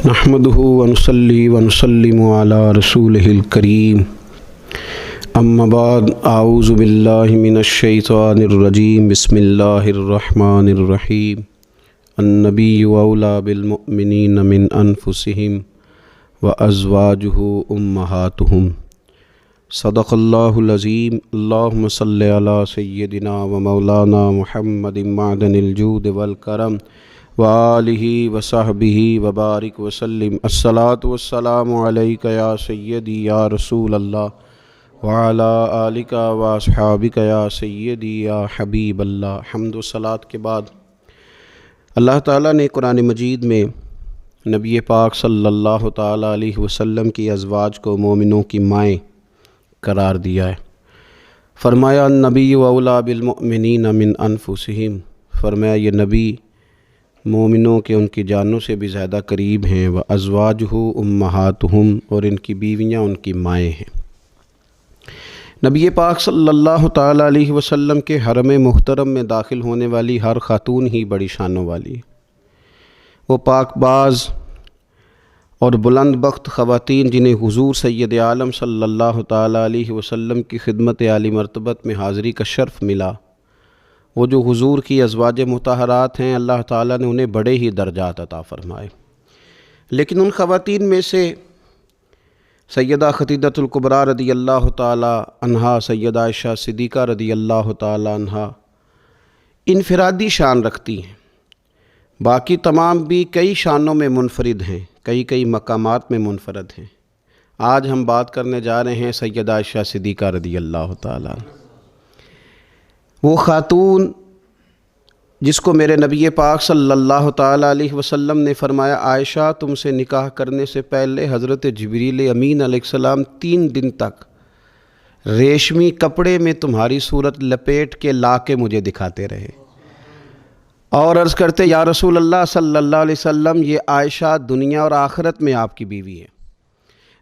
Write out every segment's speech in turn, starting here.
نحمده ونصلي ونسلم على رسوله الكريم اما بعد اعوذ بالله من الشیطان الرجیم بسم اللہ الرحمن الرحیم النبی اولى بالمؤمنین من انفسهم وازواجه امہاتهم صدق اللہ العظیم اللہم صل علی سیدنا ومولانا محمد معدن الجود والکرم وآلہ وصحبہ وبارک وسلم الصلاۃ والسلام علیک یا سیدی یا رسول اللہ وعلی آلک واصحابک یا سیدی یا حبیب اللہ۔ حمد و صلاۃ کے بعد اللہ تعالیٰ نے قرآن مجید میں نبی پاک صلی اللہ تعالیٰ علیہ وسلم کی ازواج کو مومنوں کی مائیں قرار دیا ہے۔ فرمایا النبی اولیٰ بالمؤمنین من انفسہم، فرمایا یہ نبی مومنوں کے ان کی جانوں سے بھی زیادہ قریب ہیں، وازواجہ امہاتہم، اور ان کی بیویاں ان کی مائیں ہیں۔ نبی پاک صلی اللہ تعالیٰ علیہ وسلم کے حرم محترم میں داخل ہونے والی ہر خاتون ہی بڑی شانوں والی ہے۔ وہ پاک باز اور بلند بخت خواتین جنہیں حضور سید عالم صلی اللہ تعالیٰ علیہ وسلم کی خدمت عالی مرتبت میں حاضری کا شرف ملا، وہ جو حضور کی ازواج مطہرات ہیں، اللہ تعالیٰ نے انہیں بڑے ہی درجات عطا فرمائے۔ لیکن ان خواتین میں سے سیدہ خدیجہ الکبریٰ رضی اللہ تعالیٰ عنہا، سیدہ عائشہ صدیقہ رضی اللہ تعالیٰ عنہا انفرادی شان رکھتی ہیں، باقی تمام بھی کئی شانوں میں منفرد ہیں، کئی مقامات میں منفرد ہیں۔ آج ہم بات کرنے جا رہے ہیں سیدہ عائشہ صدیقہ رضی اللہ تعالیٰ عنہ، وہ خاتون جس کو میرے نبی پاک صلی اللہ تعالیٰ علیہ وسلم نے فرمایا عائشہ تم سے نکاح کرنے سے پہلے حضرت جبریل امین علیہ السلام 3 دن تک ریشمی کپڑے میں تمہاری صورت لپیٹ کے لا کے مجھے دکھاتے رہے اور عرض کرتے یا رسول اللہ صلی اللہ علیہ وسلم یہ عائشہ دنیا اور آخرت میں آپ کی بیوی ہے۔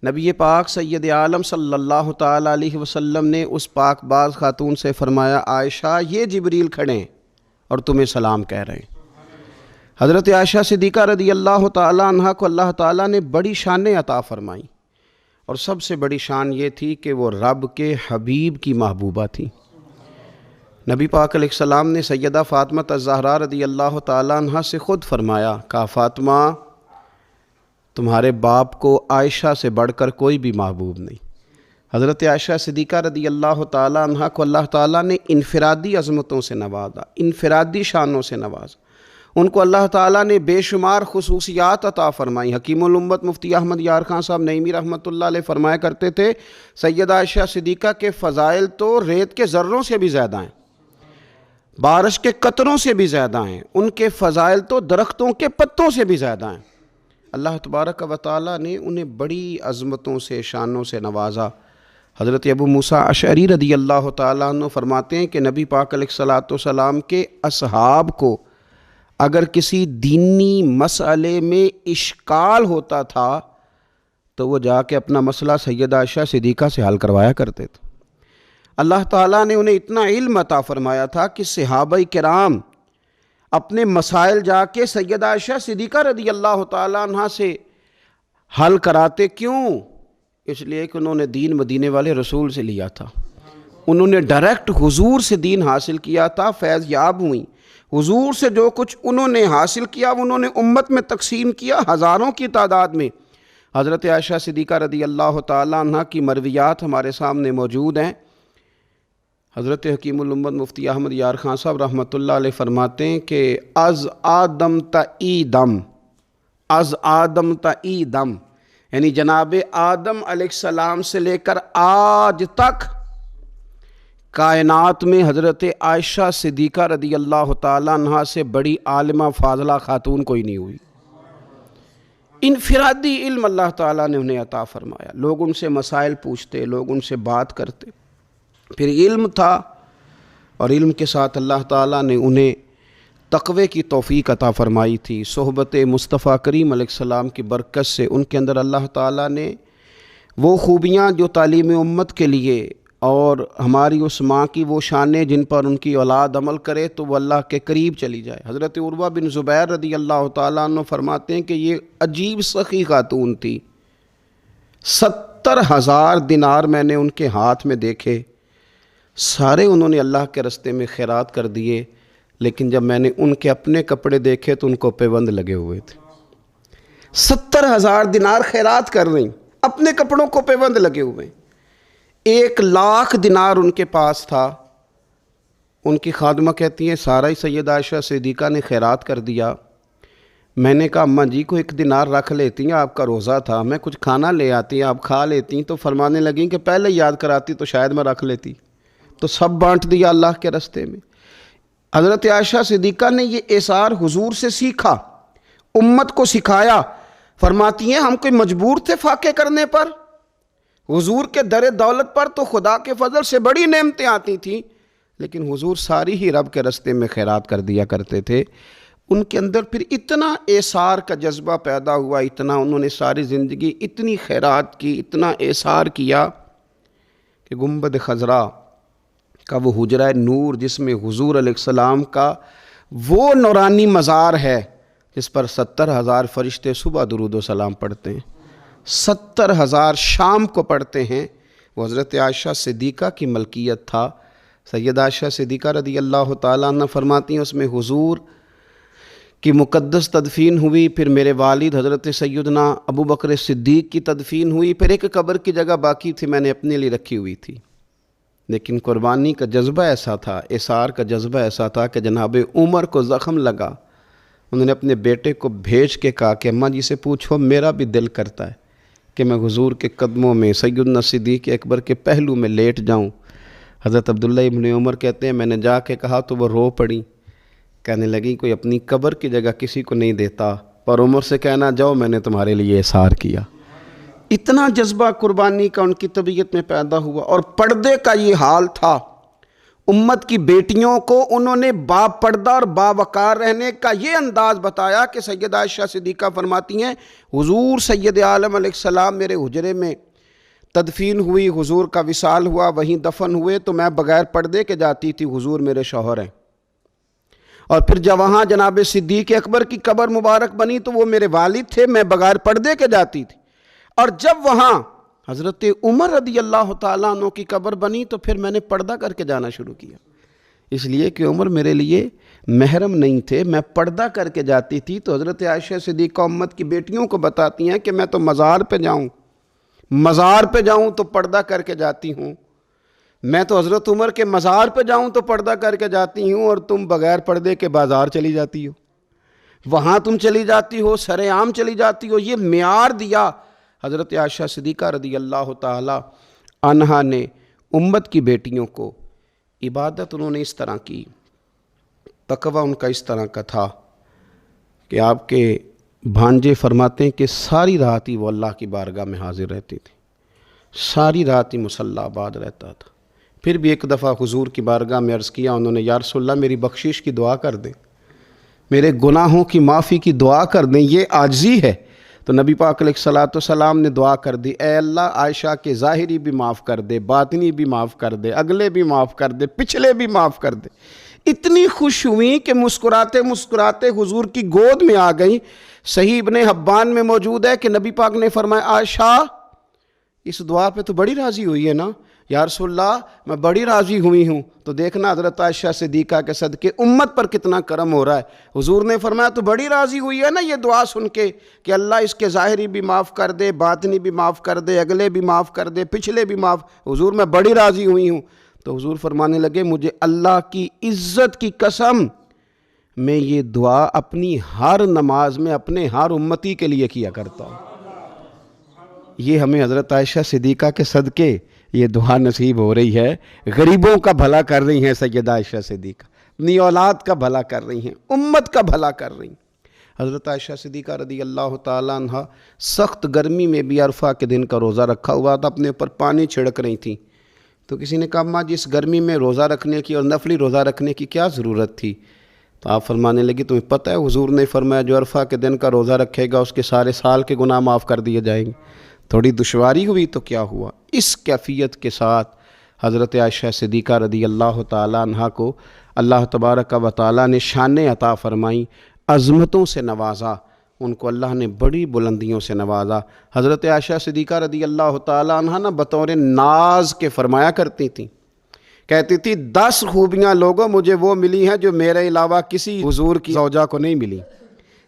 نبی پاک سید عالم صلی اللہ تعالیٰ علیہ وسلم نے اس پاک باز خاتون سے فرمایا عائشہ یہ جبریل کھڑے ہیں اور تمہیں سلام کہہ رہے ہیں۔ حضرت عائشہ صدیقہ رضی اللہ تعالیٰ عنہ کو اللہ تعالیٰ نے بڑی شانیں عطا فرمائیں، اور سب سے بڑی شان یہ تھی کہ وہ رب کے حبیب کی محبوبہ تھی۔ نبی پاک علیہ السلام نے سیدہ فاطمہ الزہراء رضی اللہ تعالیٰ عنہ سے خود فرمایا، کہا فاطمہ تمہارے باپ کو عائشہ سے بڑھ کر کوئی بھی محبوب نہیں۔ حضرت عائشہ صدیقہ رضی اللہ تعالیٰ عنہ کو اللہ تعالیٰ نے انفرادی عظمتوں سے نوازا، انفرادی شانوں سے نوازا، ان کو اللہ تعالیٰ نے بے شمار خصوصیات عطا فرمائی۔ حکیم الامت مفتی احمد یار خان صاحب نعیمی رحمۃ اللہ علیہ فرمایا کرتے تھے سیدہ عائشہ صدیقہ کے فضائل تو ریت کے ذروں سے بھی زیادہ ہیں، بارش کے قطروں سے بھی زیادہ ہیں، ان کے فضائل تو درختوں کے پتوں سے بھی زیادہ ہیں۔ اللہ تبارک و تعالیٰ نے انہیں بڑی عظمتوں سے شانوں سے نوازا۔ حضرت ابو موسیٰ اشعری رضی اللہ تعالیٰ عنہ فرماتے ہیں کہ نبی پاک علیہ السلام کے اصحاب کو اگر کسی دینی مسئلے میں اشکال ہوتا تھا تو وہ جا کے اپنا مسئلہ سیدہ عائشہ صدیقہ سے حل کروایا کرتے تھے۔ اللہ تعالیٰ نے انہیں اتنا علم عطا فرمایا تھا کہ صحابہ کرام اپنے مسائل جا کے سیدہ عائشہ صدیقہ رضی اللہ تعالیٰ عنہ سے حل کراتے، کیوں؟ اس لیے کہ انہوں نے دین مدینے والے رسول سے لیا تھا، انہوں نے ڈائریکٹ حضور سے دین حاصل کیا تھا، فیض یاب ہوئیں۔ حضور سے جو کچھ انہوں نے حاصل کیا انہوں نے امت میں تقسیم کیا ہزاروں کی تعداد میں۔ حضرت عائشہ صدیقہ رضی اللہ تعالیٰ عنہ کی مرویات ہمارے سامنے موجود ہیں۔ حضرت حکیم الامت مفتی احمد یار خان صاحب رحمۃ اللہ علیہ فرماتے ہیں کہ از آدم تا ای دم یعنی جناب آدم علیہ السلام سے لے کر آج تک کائنات میں حضرت عائشہ صدیقہ رضی اللہ تعالیٰ عنہ سے بڑی عالمہ فاضلہ خاتون کوئی نہیں ہوئی۔ انفرادی علم اللہ تعالیٰ نے انہیں عطا فرمایا، لوگ ان سے مسائل پوچھتے، لوگ ان سے بات کرتے، پھر علم تھا، اور علم کے ساتھ اللہ تعالیٰ نے انہیں تقوی کی توفیق عطا فرمائی تھی۔ صحبت مصطفیٰ کریم علیہ السلام کی برکت سے ان کے اندر اللہ تعالیٰ نے وہ خوبیاں جو تعلیم امت کے لیے اور ہماری اس ماں کی وہ شانیں جن پر ان کی اولاد عمل کرے تو وہ اللہ کے قریب چلی جائے۔ حضرت عروہ بن زبیر رضی اللہ تعالیٰ عنہ فرماتے ہیں کہ یہ عجیب سخی خاتون تھی، 70,000 دینار میں نے ان کے ہاتھ میں دیکھے، سارے انہوں نے اللہ کے راستے میں خیرات کر دیے، لیکن جب میں نے ان کے اپنے کپڑے دیکھے تو ان کو پیوند لگے ہوئے تھے۔ 70,000 دینار خیرات کر رہی، اپنے کپڑوں کو پیوند لگے ہوئے۔ 1,00,000 دینار ان کے پاس تھا۔ ان کی خادمہ کہتی ہیں سارا ہی سیدہ عائشہ صدیقہ نے خیرات کر دیا۔ میں نے کہا اماں جی کو 1 دینار رکھ لیتی ہیں، آپ کا روزہ تھا، میں کچھ کھانا لے آتی، آپ کھا لیتی۔ تو فرمانے لگیں کہ پہلے یاد کراتی تو شاید میں رکھ لیتی، تو سب بانٹ دیا اللہ کے راستے میں۔ حضرت عائشہ صدیقہ نے یہ اثار حضور سے سیکھا، امت کو سکھایا۔ فرماتی ہیں ہم کوئی مجبور تھے فاقے کرنے پر؟ حضور کے در دولت پر تو خدا کے فضل سے بڑی نعمتیں آتی تھیں، لیکن حضور ساری ہی رب کے راستے میں خیرات کر دیا کرتے تھے۔ ان کے اندر پھر اتنا اثار کا جذبہ پیدا ہوا، اتنا انہوں نے ساری زندگی اتنی خیرات کی، اتنا اثار کیا کہ گنبد خضرا کا وہ حجرہ نور جس میں حضور علیہ السلام کا وہ نورانی مزار ہے جس پر 70,000 فرشتے صبح درود و سلام پڑھتے ہیں، 70,000 شام کو پڑھتے ہیں، وہ حضرت عائشہ صدیقہ کی ملکیت تھا۔ سیدہ عائشہ صدیقہ رضی اللہ تعالیٰ عنہ فرماتی ہیں اس میں حضور کی مقدس تدفین ہوئی، پھر میرے والد حضرت سیدنا ابو بکر صدیق کی تدفین ہوئی، پھر ایک قبر کی جگہ باقی تھی میں نے اپنے لیے رکھی ہوئی تھی۔ لیکن قربانی کا جذبہ ایسا تھا، اثار کا جذبہ ایسا تھا کہ جناب عمر کو زخم لگا، انہوں نے اپنے بیٹے کو بھیج کے کہا کہ اماں جی سے پوچھو میرا بھی دل کرتا ہے کہ میں حضور کے قدموں میں سیدنا صدیق اکبر کے پہلو میں لیٹ جاؤں۔ حضرت عبداللہ ابن عمر کہتے ہیں میں نے جا کے کہا تو وہ رو پڑی، کہنے لگی کوئی اپنی قبر کی جگہ کسی کو نہیں دیتا، پر عمر سے کہنا جاؤ میں نے تمہارے لیے اثار کیا۔ اتنا جذبہ قربانی کا ان کی طبیعت میں پیدا ہوا، اور پردے کا یہ حال تھا۔ امت کی بیٹیوں کو انہوں نے با پردہ اور باوقار رہنے کا یہ انداز بتایا کہ سیدہ عائشہ صدیقہ فرماتی ہیں حضور سید عالم علیہ السلام میرے حجرے میں تدفین ہوئی، حضور کا وصال ہوا، وہیں دفن ہوئے تو میں بغیر پردے کے جاتی تھی، حضور میرے شوہر ہیں۔ اور پھر جب وہاں جناب صدیق اکبر کی قبر مبارک بنی تو وہ میرے والد تھے، میں بغیر پردے کے جاتی تھی۔ اور جب وہاں حضرت عمر رضی اللہ تعالیٰ عنہ کی قبر بنی تو پھر میں نے پردہ کر کے جانا شروع کیا، اس لیے کہ عمر میرے لیے محرم نہیں تھے، میں پردہ کر کے جاتی تھی۔ تو حضرت عائشہ صدیقہ امت کی بیٹیوں کو بتاتی ہیں کہ میں تو مزار پہ جاؤں تو پردہ کر کے جاتی ہوں، میں تو حضرت عمر کے مزار پہ جاؤں تو پردہ کر کے جاتی ہوں، اور تم بغیر پردے کے بازار چلی جاتی ہو، وہاں تم چلی جاتی ہو، سر عام چلی جاتی ہو۔ یہ معیار دیا حضرت عائشہ صدیقہ رضی اللہ تعالی عنہا نے امت کی بیٹیوں کو۔ عبادت انہوں نے اس طرح کی، تقوی ان کا اس طرح کا تھا کہ آپ کے بھانجے فرماتے ہیں کہ ساری رات ہی وہ اللہ کی بارگاہ میں حاضر رہتی تھی، ساری رات ہی مصلی آباد رہتا تھا۔ پھر بھی ایک دفعہ حضور کی بارگاہ میں عرض کیا انہوں نے، یا رسول اللہ میری بخشش کی دعا کر دیں، میرے گناہوں کی معافی کی دعا کر دیں، یہ عاجزی ہے۔ تو نبی پاک علیہ السلام نے دعا کر دی، اے اللہ عائشہ کے ظاہری بھی معاف کر دے، باطنی بھی معاف کر دے، اگلے بھی معاف کر دے، پچھلے بھی معاف کر دے۔ اتنی خوش ہوئیں کہ مسکراتے مسکراتے حضور کی گود میں آ گئیں۔ صحیح ابن حبان میں موجود ہے کہ نبی پاک نے فرمایا عائشہ اس دعا پہ تو بڑی راضی ہوئی ہے نا؟ یا رسول اللہ میں بڑی راضی ہوئی ہوں۔ تو دیکھنا حضرت عائشہ صدیقہ کے صدقے امت پر کتنا کرم ہو رہا ہے۔ حضور نے فرمایا تو بڑی راضی ہوئی ہے نا یہ دعا سن کے کہ اللہ اس کے ظاہری بھی معاف کر دے، باطنی بھی معاف کر دے، اگلے بھی معاف کر دے، پچھلے بھی معاف۔ حضور میں بڑی راضی ہوئی ہوں۔ تو حضور فرمانے لگے مجھے اللہ کی عزت کی قسم میں یہ دعا اپنی ہر نماز میں اپنے ہر امتی کے لیے کیا کرتا ہوں۔ یہ ہمیں حضرت عائشہ صدیقہ کے صدقے یہ دعا نصیب ہو رہی ہے۔ غریبوں کا بھلا کر رہی ہیں سیدہ عائشہ صدیقہ، اپنی اولاد کا بھلا کر رہی ہیں، امت کا بھلا کر رہی ہیں۔ حضرت عائشہ صدیقہ رضی اللہ تعالیٰ عنہ سخت گرمی میں بھی عرفہ کے دن کا روزہ رکھا ہوا تھا، اپنے اوپر پانی چھڑک رہی تھیں۔ تو کسی نے کہا اماں جی اس گرمی میں روزہ رکھنے کی اور نفلی روزہ رکھنے کی کیا ضرورت تھی؟ تو آپ فرمانے لگی تمہیں پتہ ہے حضور نے فرمایا جو عرفہ کے دن کا روزہ رکھے گا اس کے سارے سال کے گناہ معاف کر دیے جائیں گے۔ تھوڑی دشواری ہوئی تو کیا ہوا؟ اس کیفیت کے ساتھ حضرت عائشہ صدیقہ رضی اللہ تعالیٰ عنہ کو اللہ تبارک و تعالیٰ نے شانیں عطا فرمائیں، عظمتوں سے نوازا، ان کو اللہ نے بڑی بلندیوں سے نوازا۔ حضرت عائشہ صدیقہ رضی اللہ تعالیٰ عنہ نا بطور ناز کے فرمایا کرتی تھیں، کہتی تھی 10 خوبیاں لوگوں مجھے وہ ملی ہیں جو میرے علاوہ کسی حضور کی زوجہ کو نہیں ملی۔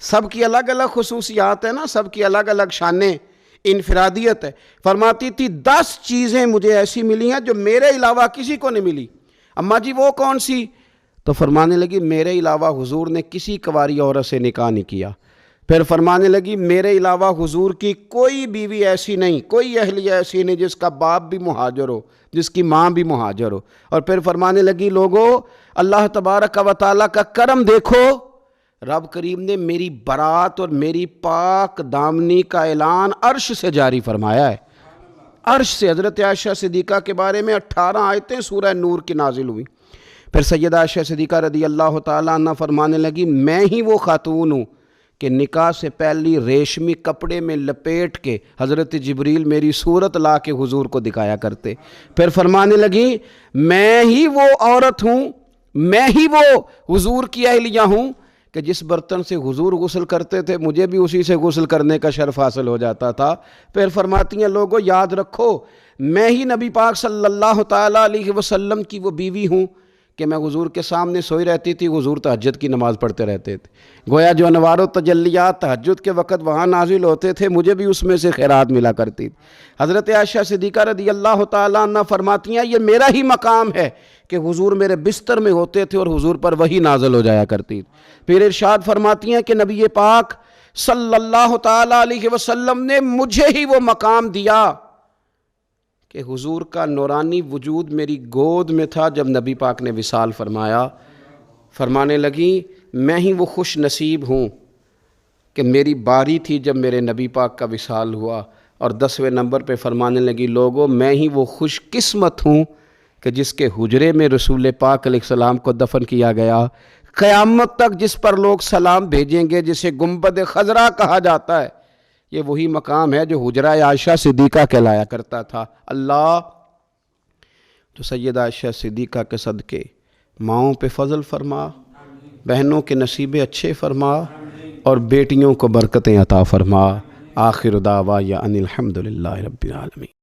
سب کی الگ الگ خصوصیات ہیں نا، سب کی الگ الگ شانیں، انفرادیت ہے۔ فرماتی تھی 10 چیزیں مجھے ایسی ملی ہیں جو میرے علاوہ کسی کو نہیں ملی۔ اماں جی وہ کون سی؟ تو فرمانے لگی میرے علاوہ حضور نے کسی کنواری عورت سے نکاح نہیں کیا۔ پھر فرمانے لگی میرے علاوہ حضور کی کوئی بیوی ایسی نہیں، کوئی اہلیہ ایسی نہیں جس کا باپ بھی مہاجر ہو، جس کی ماں بھی مہاجر ہو۔ اور پھر فرمانے لگی لوگو اللہ تبارک و تعالیٰ کا کرم دیکھو، رب کریم نے میری برات اور میری پاک دامنی کا اعلان عرش سے جاری فرمایا ہے۔ عرش سے حضرت عائشہ صدیقہ کے بارے میں 18 آیتیں سورہ نور کی نازل ہوئی۔ پھر سیدہ عائشہ صدیقہ رضی اللہ تعالیٰ عنہ فرمانے لگی میں ہی وہ خاتون ہوں کہ نکاح سے پہلی ریشمی کپڑے میں لپیٹ کے حضرت جبریل میری صورت لا کے حضور کو دکھایا کرتے۔ پھر فرمانے لگی میں ہی وہ عورت ہوں، میں ہی وہ حضور کی اہلیہ ہوں کہ جس برتن سے حضور غسل کرتے تھے مجھے بھی اسی سے غسل کرنے کا شرف حاصل ہو جاتا تھا۔ پھر فرماتی ہیں لوگوں یاد رکھو میں ہی نبی پاک صلی اللہ تعالیٰ علیہ وسلم کی وہ بیوی ہوں کہ میں حضور کے سامنے سوئی رہتی تھی، حضور تہجد کی نماز پڑھتے رہتے تھے، گویا جو انوار و تجلیات تہجد کے وقت وہاں نازل ہوتے تھے مجھے بھی اس میں سے خیرات ملا کرتی تھی۔ حضرت عائشہ صدیقہ رضی اللہ تعالیٰ عنہ فرماتی ہیں یہ میرا ہی مقام ہے کہ حضور میرے بستر میں ہوتے تھے اور حضور پر وحی نازل ہو جایا کرتی تھی۔ پھر ارشاد فرماتی ہیں کہ نبی پاک صلی اللہ تعالیٰ علیہ وسلم نے مجھے ہی وہ مقام دیا کہ حضور کا نورانی وجود میری گود میں تھا جب نبی پاک نے وصال فرمایا۔ فرمانے لگی میں ہی وہ خوش نصیب ہوں کہ میری باری تھی جب میرے نبی پاک کا وصال ہوا۔ اور 10ویں نمبر پہ فرمانے لگی لوگوں میں ہی وہ خوش قسمت ہوں کہ جس کے حجرے میں رسول پاک علیہ السلام کو دفن کیا گیا۔ قیامت تک جس پر لوگ سلام بھیجیں گے جسے گنبد خضرا کہا جاتا ہے، یہ وہی مقام ہے جو حجرہ عائشہ صدیقہ کہلایا کرتا تھا۔ اللہ تو سیدہ عائشہ صدیقہ کے صدقے ماؤں پہ فضل فرما، بہنوں کے نصیبے اچھے فرما، اور بیٹیوں کو برکتیں عطا فرما۔ آخر دعوایا ان الحمدللہ رب العالمین۔